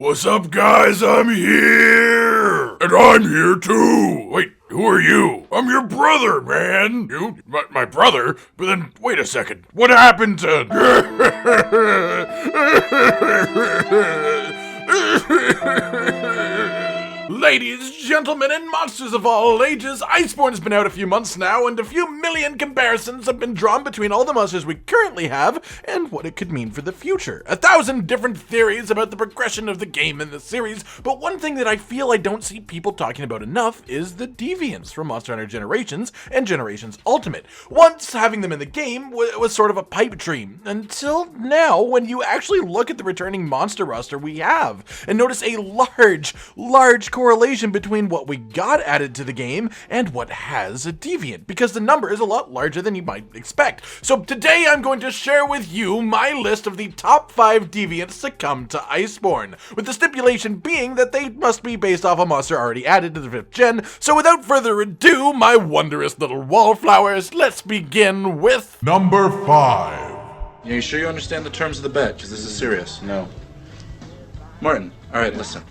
What's up, guys? I'm here! And I'm here too! Wait, who are you? I'm your brother, man! You? My brother? But then, wait a second. What happened to... Ladies, gentlemen, and monsters of all ages, Iceborne has been out a few months now, and a few million comparisons have been drawn between all the monsters we currently have and what it could mean for the future. 1,000 different theories about the progression of the game in the series, but one thing that I feel I don't see people talking about enough is the Deviants from Monster Hunter Generations and Generations Ultimate. Once having them in the game was sort of a pipe dream, until now when you actually look at the returning monster roster we have, and notice a large correlation between what we got added to the game and what has a deviant, because the number is a lot larger than you might expect. So today I'm going to share with you my list of the top 5 deviants to come to Iceborne, with the stipulation being that they must be based off a monster already added to the 5th gen. So without further ado, my wondrous little wallflowers, let's begin with... Number 5. You sure you understand the terms of the bet? Because this is serious. No. Martin, alright, listen.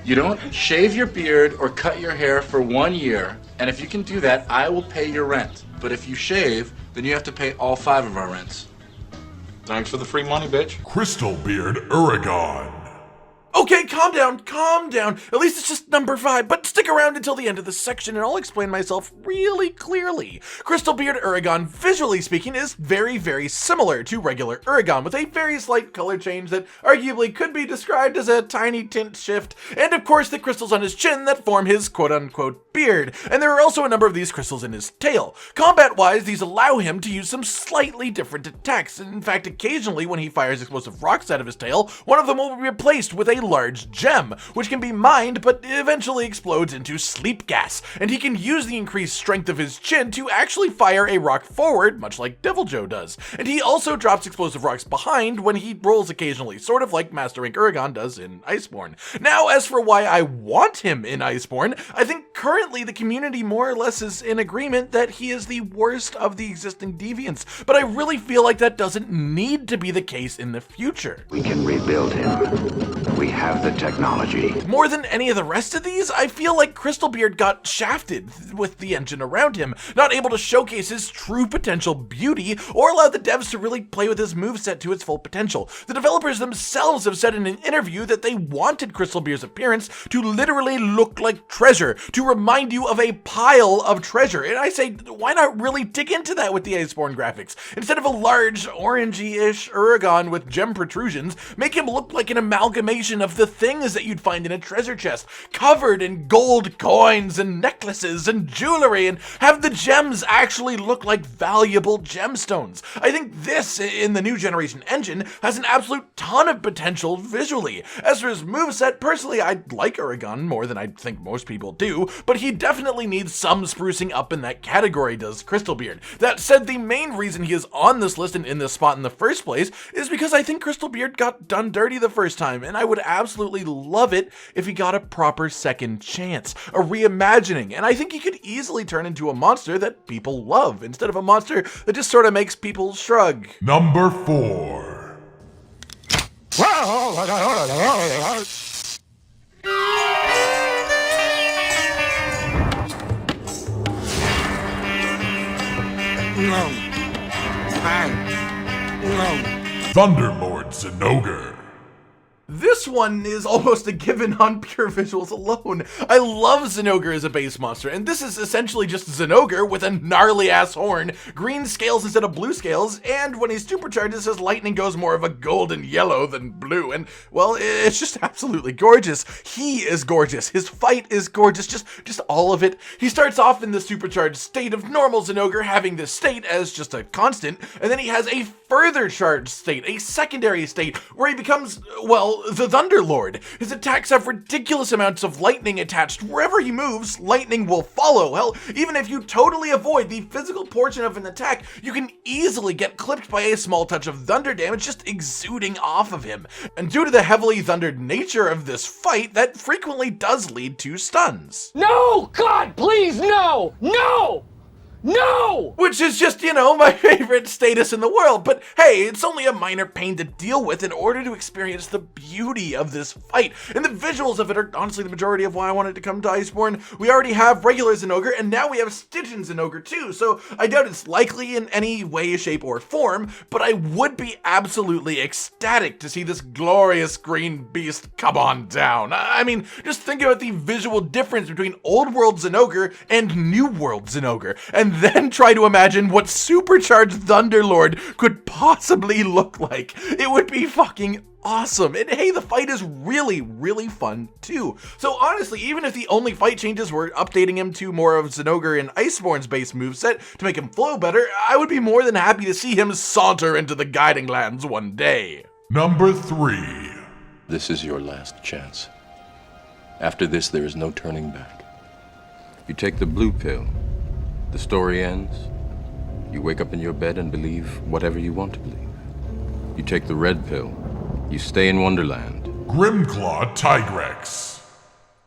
You don't shave your beard or cut your hair for 1 year, and if you can do that, I will pay your rent. But if you shave, then you have to pay all 5 of our rents. Thanks for the free money, bitch. Crystalbeard Uragaan. Okay, calm down. At least it's just number 5, but stick around until the end of this section and I'll explain myself really clearly. Crystalbeard Uragaan, visually speaking, is very similar to regular Uragaan, with a very slight color change that arguably could be described as a tiny tint shift, and of course the crystals on his chin that form his quote-unquote beard, and there are also a number of these crystals in his tail. Combat-wise, these allow him to use some slightly different attacks, and in fact, occasionally when he fires explosive rocks out of his tail, one of them will be replaced with a large gem, which can be mined but eventually explodes into sleep gas, and he can use the increased strength of his chin to actually fire a rock forward, much like Deviljho does. And he also drops explosive rocks behind when he rolls occasionally, sort of like Master Rank Uragaan does in Iceborne. Now, as for why I want him in Iceborne, I think currently the community more or less is in agreement that he is the worst of the existing deviants, but I really feel like that doesn't need to be the case in the future. We can rebuild him. We have the technology. More than any of the rest of these, I feel like Crystalbeard got shafted with the engine around him, not able to showcase his true potential beauty or allow the devs to really play with his moveset to its full potential. The developers themselves have said in an interview that they wanted Crystalbeard's appearance to literally look like treasure, to remind you of a pile of treasure. And I say, why not really dig into that with the Iceborne graphics? Instead of a large, orangey-ish Uragaan with gem protrusions, make him look like an amalgamation of the things that you'd find in a treasure chest, covered in gold coins and necklaces and jewelry, and have the gems actually look like valuable gemstones. I think this, in the new generation engine, has an absolute ton of potential visually. As for his moveset, personally, I like Uragaan more than I think most people do, but he definitely needs some sprucing up in that category, does Crystalbeard. That said, the main reason he is on this list and in this spot in the first place is because I think Crystalbeard got done dirty the first time, and I would absolutely love it if he got a proper second chance, a reimagining, and I think he could easily turn into a monster that people love, instead of a monster that just sort of makes people shrug. Number 4. Thunderlord Zinogre. This one is almost a given on pure visuals alone. I love Zinogre as a base monster, and this is essentially just Zinogre with a gnarly ass horn, green scales instead of blue scales, and when he's supercharged, his lightning goes more of a golden yellow than blue, and well, it's just absolutely gorgeous. He is gorgeous, his fight is gorgeous, just all of it. He starts off in the supercharged state of normal Zinogre, having this state as just a constant, and then he has a further charged state, a secondary state, where he becomes, well, the Thunderlord. His attacks have ridiculous amounts of lightning attached. Wherever he moves, lightning will follow. Hell, even if you totally avoid the physical portion of an attack, you can easily get clipped by a small touch of thunder damage just exuding off of him. And due to the heavily thundered nature of this fight, that frequently does lead to stuns. No! God, please, no! No! No! Which is just, my favorite status in the world. But hey, it's only a minor pain to deal with in order to experience the beauty of this fight. And the visuals of it are honestly the majority of why I wanted to come to Iceborne. We already have regular Zinogre, and now we have Stygian Zinogre too, so I doubt it's likely in any way, shape, or form, but I would be absolutely ecstatic to see this glorious green beast come on down. I mean, just think about the visual difference between Old World Zinogre and New World Zinogre, and then try to imagine what supercharged Thunderlord could possibly look like. It would be fucking awesome. And hey, the fight is really, really fun too. So honestly, even if the only fight changes were updating him to more of Zinogre and Iceborne's base moveset to make him flow better, I would be more than happy to see him saunter into the Guiding Lands one day. Number 3. This is your last chance. After this, there is no turning back. You take the blue pill, the story ends. You wake up in your bed and believe whatever you want to believe. You take the red pill, you stay in Wonderland. Grimclaw Tigrex.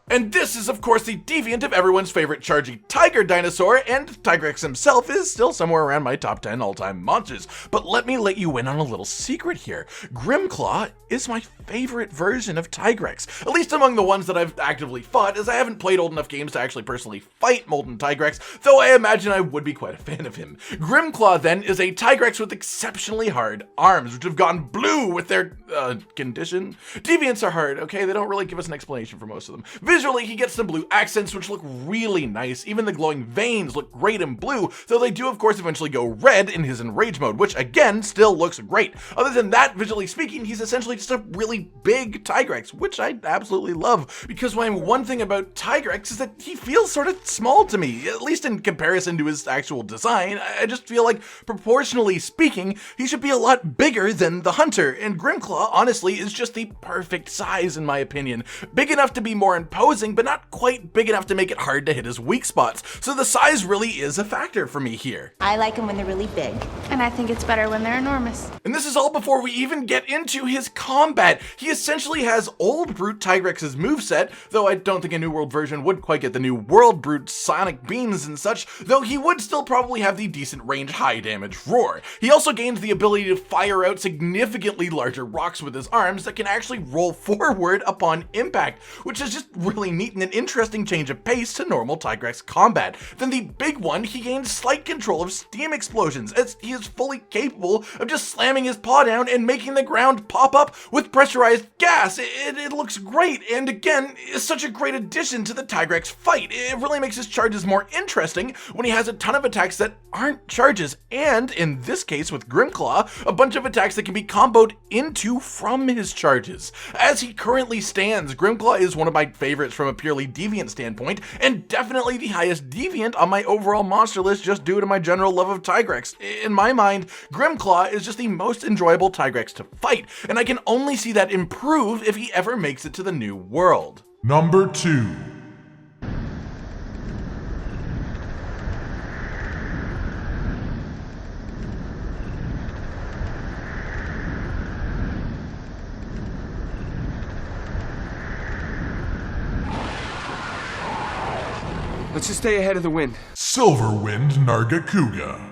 And this is, of course, the deviant of everyone's favorite chargy tiger dinosaur, and Tigrex himself is still somewhere around my top 10 all-time monsters. But let me let you in on a little secret here. Grimclaw is my favorite version of Tigrex, at least among the ones that I've actively fought, as I haven't played old enough games to actually personally fight Molten Tigrex, though I imagine I would be quite a fan of him. Grimclaw, then, is a Tigrex with exceptionally hard arms, which have gone blue with their, condition. Deviants are hard, okay? They don't really give us an explanation for most of them. Visually, he gets some blue accents, which look really nice. Even the glowing veins look great in blue, though they do, of course, eventually go red in his Enrage mode, which, again, still looks great. Other than that, visually speaking, he's essentially just a really big Tigrex, which I absolutely love, because one thing about Tigrex is that he feels sort of small to me, at least in comparison to his actual design. I just feel like, proportionally speaking, he should be a lot bigger than the Hunter, and Grimclaw, honestly, is just the perfect size, in my opinion. Big enough to be more imposing, but not quite big enough to make it hard to hit his weak spots, so the size really is a factor for me here. I like them when they're really big. And I think it's better when they're enormous. And this is all before we even get into his combat. He essentially has old Brute Tigrex's moveset, though I don't think a New World version would quite get the New World Brute sonic beams and such, though he would still probably have the decent range high damage roar. He also gains the ability to fire out significantly larger rocks with his arms that can actually roll forward upon impact, which is just really neat and an interesting change of pace to normal Tigrex combat. Then the big one, he gains slight control of steam explosions, as he is fully capable of just slamming his paw down and making the ground pop up with pressurized gas. It looks great, and again, is such a great addition to the Tigrex fight. It really makes his charges more interesting when he has a ton of attacks that aren't charges, and in this case with Grimclaw, a bunch of attacks that can be comboed into from his charges. As he currently stands, Grimclaw is one of my favorites from a purely deviant standpoint, and definitely the highest deviant on my overall monster list just due to my general love of Tigrex. In my mind, Grimclaw is just the most enjoyable Tigrex to fight, and I can only see that improve if he ever makes it to the New World. Number 2. Let's just stay ahead of the wind. Silverwind Nargacuga.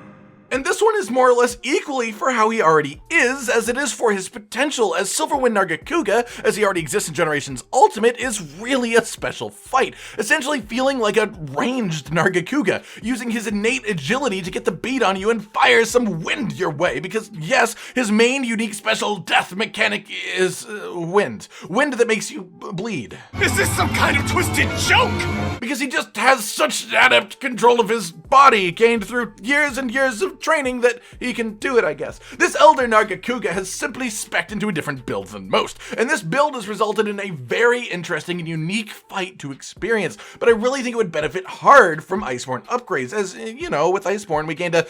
And this one is more or less equally for how he already is, as it is for his potential, as Silverwind Nargacuga, as he already exists in Generations Ultimate, is really a special fight, essentially feeling like a ranged Nargacuga, using his innate agility to get the beat on you and fire some wind your way, because yes, his main unique special death mechanic is wind. Wind that makes you bleed. Is this some kind of twisted joke? Because he just has such adept control of his body, gained through years and years of training, that he can do it, I guess. This Elder Nargacuga has simply specced into a different build than most, and this build has resulted in a very interesting and unique fight to experience, but I really think it would benefit hard from Iceborne upgrades, as, you know, with Iceborne we gained a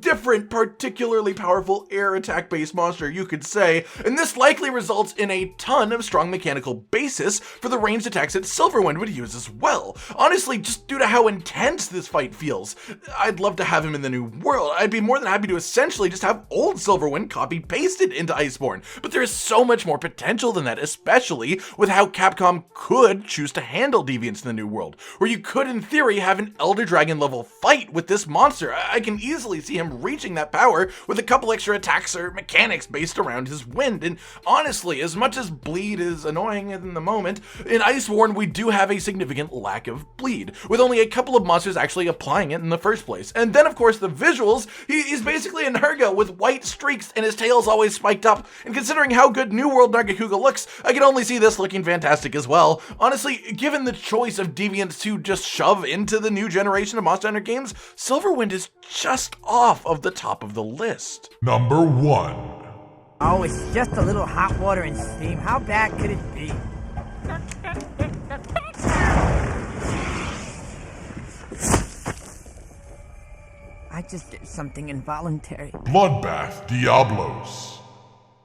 different, particularly powerful air attack-based monster, you could say, and this likely results in a ton of strong mechanical basis for the ranged attacks that Silverwind would use as well. Honestly, just due to how intense this fight feels, I'd love to have him in the New world, I'd be more than happy to essentially just have old Silverwind copy-pasted into Iceborne. But there is so much more potential than that, especially with how Capcom could choose to handle Deviants in the new world, where you could, in theory, have an Elder Dragon level fight with this monster. I can easily see him reaching that power with a couple extra attacks or mechanics based around his wind. And honestly, as much as bleed is annoying in the moment, in Iceborne we do have a significant lack of bleed, with only a couple of monsters actually applying it in the first place. And then of course the visuals, he's basically a Narga with white streaks and his tail's always spiked up, and considering how good New World Nargacuga looks, I can only see this looking fantastic as well. Honestly, given the choice of Deviants to just shove into the new generation of Monster Hunter games, Silverwind is just off of the top of the list. Number 1. Oh, it's just a little hot water and steam. How bad could it be? I just did something involuntary. Bloodbath Diablos.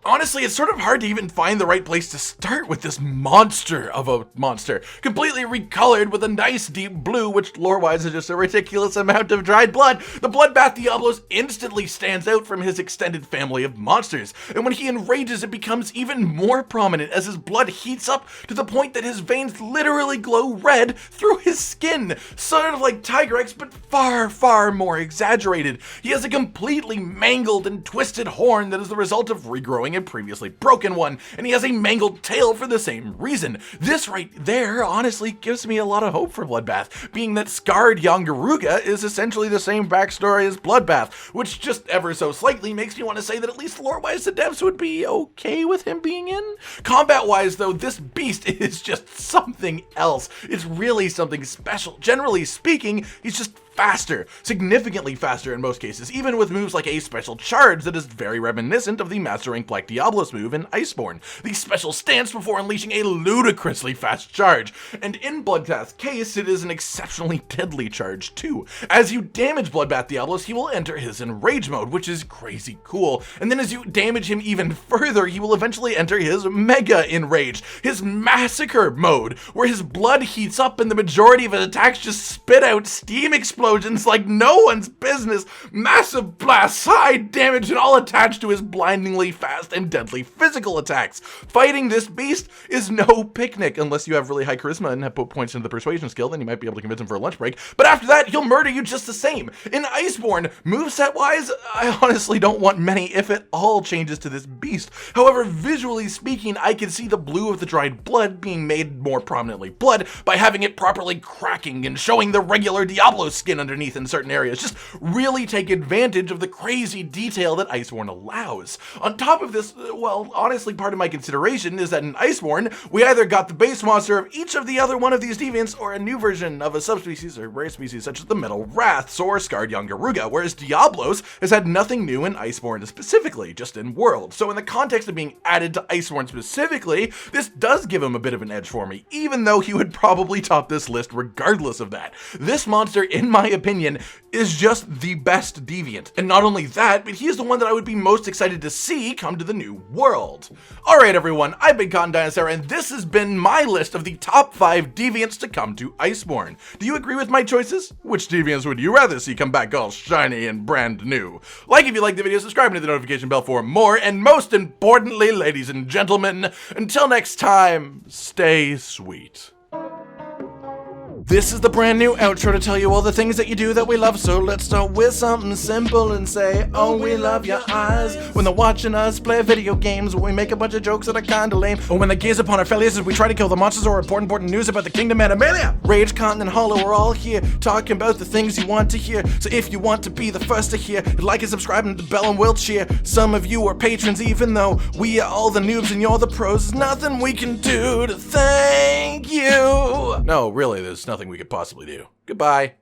Honestly, it's sort of hard to even find the right place to start with this monster of a monster. Completely recolored with a nice deep blue, which lore-wise is just a ridiculous amount of dried blood. The Bloodbath Diablos instantly stands out from his extended family of monsters. And when he enrages, it becomes even more prominent as his blood heats up to the point that his veins literally glow red through his skin. Sort of like Tigrex, but far, far more exaggerated. He has a completely mangled and twisted horn that is the result of regrowing a previously broken one, and he has a mangled tail for the same reason. This right there honestly gives me a lot of hope for Bloodbath, being that scarred young Uragaan is essentially the same backstory as Bloodbath, which just ever so slightly makes me want to say that at least lore-wise the devs would be okay with him being in. Combat-wise though, this beast is just something else. It's really something special. Generally speaking, he's just faster, significantly faster in most cases, even with moves like a special charge that is very reminiscent of the Master Rank Black Diablos move in Iceborne, the special stance before unleashing a ludicrously fast charge, and in Bloodbath's case, it is an exceptionally deadly charge too. As you damage Bloodbath Diablos, he will enter his enrage mode, which is crazy cool, and then as you damage him even further, he will eventually enter his mega enrage, his massacre mode, where his blood heats up and the majority of his attacks just spit out steam explosions like no one's business, massive blasts, high damage, and all attached to his blindingly fast and deadly physical attacks. Fighting this beast is no picnic unless you have really high charisma and have put points into the persuasion skill, then you might be able to convince him for a lunch break, but after that he'll murder you just the same. In Iceborne, moveset wise, I honestly don't want many if at all changes to this beast. However, visually speaking, I can see the blue of the dried blood being made more prominently blood by having it properly cracking and showing the regular Diablo skin underneath in certain areas. Just really take advantage of the crazy detail that Iceborne allows. On top of this, well, honestly, part of my consideration is that in Iceborne, we either got the base monster of each of the other one of these deviants or a new version of a subspecies or rare species such as the Metal Wraths or Scarred Young Uragaan, whereas Diablos has had nothing new in Iceborne specifically, just in world. So in the context of being added to Iceborne specifically, this does give him a bit of an edge for me, even though he would probably top this list regardless of that. This monster, in my opinion, is just the best deviant. And not only that, but he is the one that I would be most excited to see come to the new world. Alright everyone, I've been Cotton Dinosaur, and this has been my list of the top 5 deviants to come to Iceborne. Do you agree with my choices? Which deviants would you rather see come back all shiny and brand new? Like if you like the video, subscribe and hit the notification bell for more, and most importantly, ladies and gentlemen, until next time, stay sweet. This is the brand new outro to tell you all the things that you do that we love, so let's start with something simple and say, oh, we love your eyes. When they're watching us play video games, when we make a bunch of jokes that are kinda lame, or when they gaze upon our failures as we try to kill the monsters or important news about the Kingdom Animalia. Rage, Content, and Hollow are all here, talking about the things you want to hear. So if you want to be the first to hear, like and subscribe and the bell and we'll cheer. Some of you are patrons, even though we are all the noobs and you're the pros. There's nothing we can do to thank you. No, really, there's nothing we could possibly do. Goodbye.